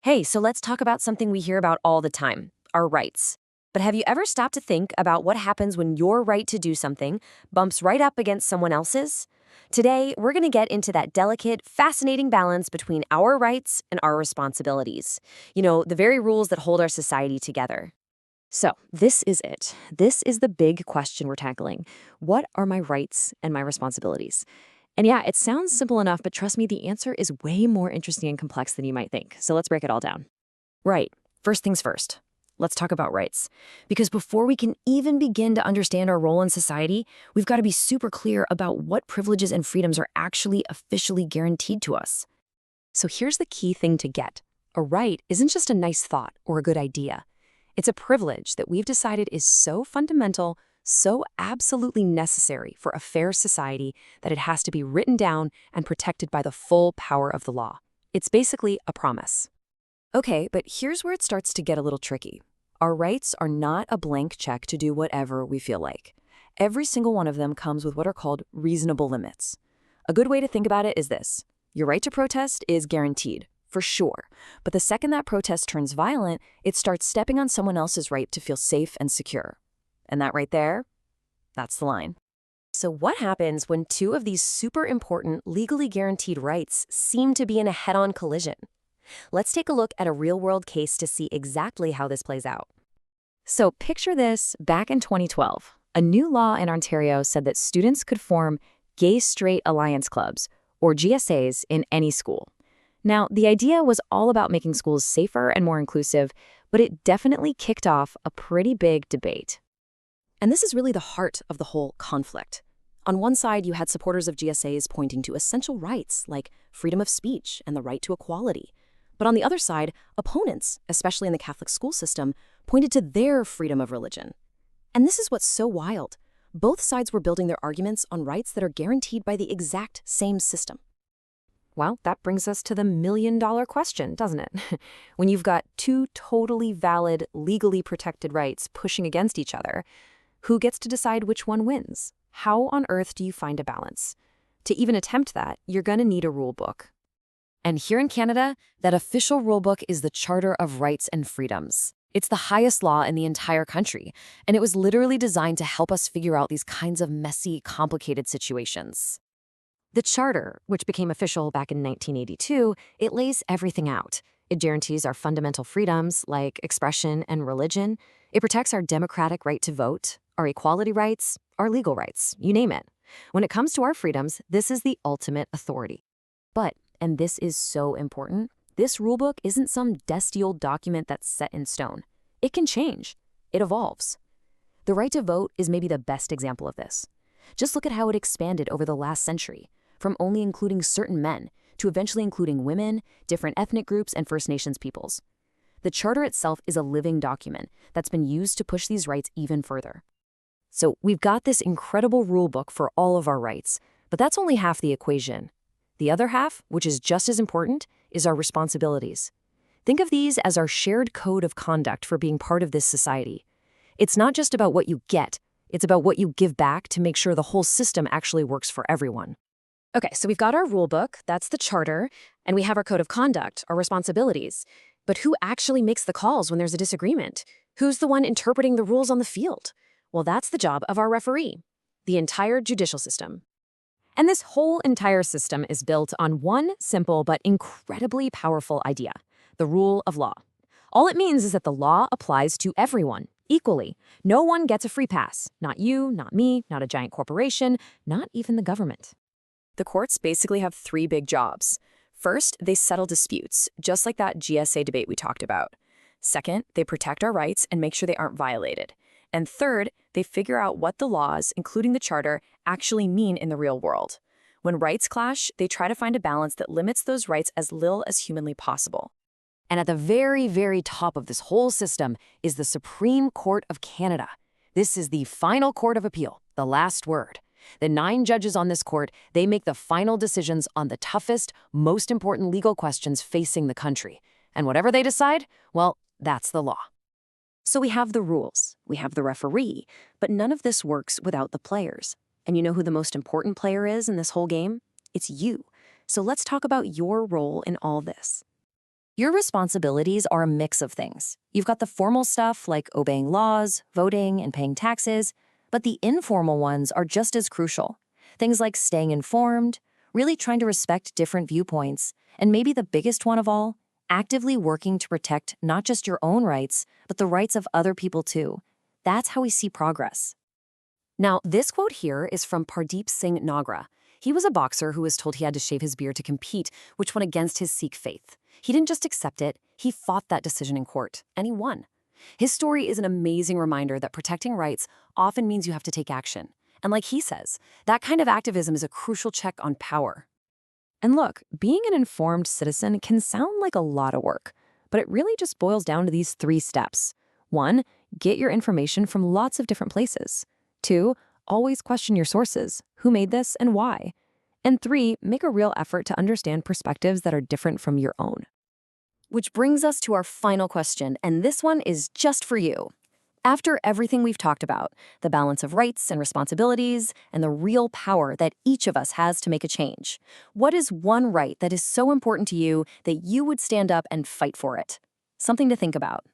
Hey, so let's talk about something we hear about all the time, our rights. But have you ever stopped to think about what happens when your right to do something bumps right up against someone else's? Today, we're going to get into that delicate, fascinating balance between our rights and our responsibilities. The very rules that hold our society together. So, this is it. This is the big question we're tackling. What are my rights and my responsibilities? And yeah, it sounds simple enough, but trust me, the answer is way more interesting and complex than you might think. So let's break it all down. Right. First things first. Let's talk about rights. Because before we can even begin to understand our role in society, we've got to be super clear about what privileges and freedoms are actually officially guaranteed to us. So here's the key thing to get. A right isn't just a nice thought or a good idea. It's a privilege that we've decided is so fundamental, so absolutely necessary for a fair society that it has to be written down and protected by the full power of the law. It's basically a promise. Okay, but here's where it starts to get a little tricky. Our rights are not a blank check to do whatever we feel like. Every single one of them comes with what are called reasonable limits. A good way to think about it is this. Your right to protest is guaranteed, for sure. But the second that protest turns violent, it starts stepping on someone else's right to feel safe and secure. And that right there, that's the line. So what happens when two of these super important, legally guaranteed rights seem to be in a head-on collision? Let's take a look at a real-world case to see exactly how this plays out. So picture this back in 2012. A new law in Ontario said that students could form gay-straight alliance clubs, or GSAs, in any school. Now, the idea was all about making schools safer and more inclusive, but it definitely kicked off a pretty big debate. And this is really the heart of the whole conflict. On one side, you had supporters of GSAs pointing to essential rights like freedom of speech and the right to equality. But on the other side, opponents, especially in the Catholic school system, pointed to their freedom of religion. And this is what's so wild. Both sides were building their arguments on rights that are guaranteed by the exact same system. Well, that brings us to the million-dollar question, doesn't it? When you've got two totally valid, legally protected rights pushing against each other, who gets to decide which one wins? How on earth do you find a balance? To even attempt that, you're going to need a rule book. And here in Canada, that official rule book is the Charter of Rights and Freedoms. It's the highest law in the entire country, and it was literally designed to help us figure out these kinds of messy, complicated situations. The Charter, which became official back in 1982, it lays everything out. It guarantees our fundamental freedoms, like expression and religion. It protects our democratic right to vote, our equality rights, our legal rights, you name it. When it comes to our freedoms, this is the ultimate authority. But, and this is so important, this rulebook isn't some dusty old document that's set in stone. It can change. It evolves. The right to vote is maybe the best example of this. Just look at how it expanded over the last century, from only including certain men to eventually including women, different ethnic groups, and First Nations peoples. The Charter itself is a living document that's been used to push these rights even further. So we've got this incredible rule book for all of our rights, but that's only half the equation. The other half, which is just as important, is our responsibilities. Think of these as our shared code of conduct for being part of this society. It's not just about what you get, it's about what you give back to make sure the whole system actually works for everyone. Okay, so we've got our rule book, that's the Charter, and we have our code of conduct, our responsibilities. But who actually makes the calls when there's a disagreement? Who's the one interpreting the rules on the field? Well, that's the job of our referee, the entire judicial system. And this whole entire system is built on one simple but incredibly powerful idea, the rule of law. All it means is that the law applies to everyone, equally. No one gets a free pass. Not you, not me, not a giant corporation, not even the government. The courts basically have three big jobs. First, they settle disputes, just like that GSA debate we talked about. Second, they protect our rights and make sure they aren't violated. And third, they figure out what the laws, including the Charter, actually mean in the real world. When rights clash, they try to find a balance that limits those rights as little as humanly possible. And at the very, very top of this whole system is the Supreme Court of Canada. This is the final court of appeal, the last word. The 9 judges on this court, they make the final decisions on the toughest, most important legal questions facing the country. And whatever they decide, well, that's the law. So we have the rules, we have the referee, but none of this works without the players. And you know who the most important player is in this whole game? It's you. So let's talk about your role in all this. Your responsibilities are a mix of things. You've got the formal stuff like obeying laws, voting, and paying taxes, but the informal ones are just as crucial. Things like staying informed, really trying to respect different viewpoints, and maybe the biggest one of all, actively working to protect not just your own rights, but the rights of other people too. That's how we see progress. Now, this quote here is from Pardeep Singh Nagra. He was a boxer who was told he had to shave his beard to compete, which went against his Sikh faith. He didn't just accept it, he fought that decision in court, and he won. His story is an amazing reminder that protecting rights often means you have to take action. And like he says, that kind of activism is a crucial check on power. And look, being an informed citizen can sound like a lot of work, but it really just boils down to these 3 steps. 1, get your information from lots of different places. 2, always question your sources, who made this and why. And 3, make a real effort to understand perspectives that are different from your own. Which brings us to our final question, and this one is just for you. After everything we've talked about, the balance of rights and responsibilities, and the real power that each of us has to make a change, what is one right that is so important to you that you would stand up and fight for it? Something to think about.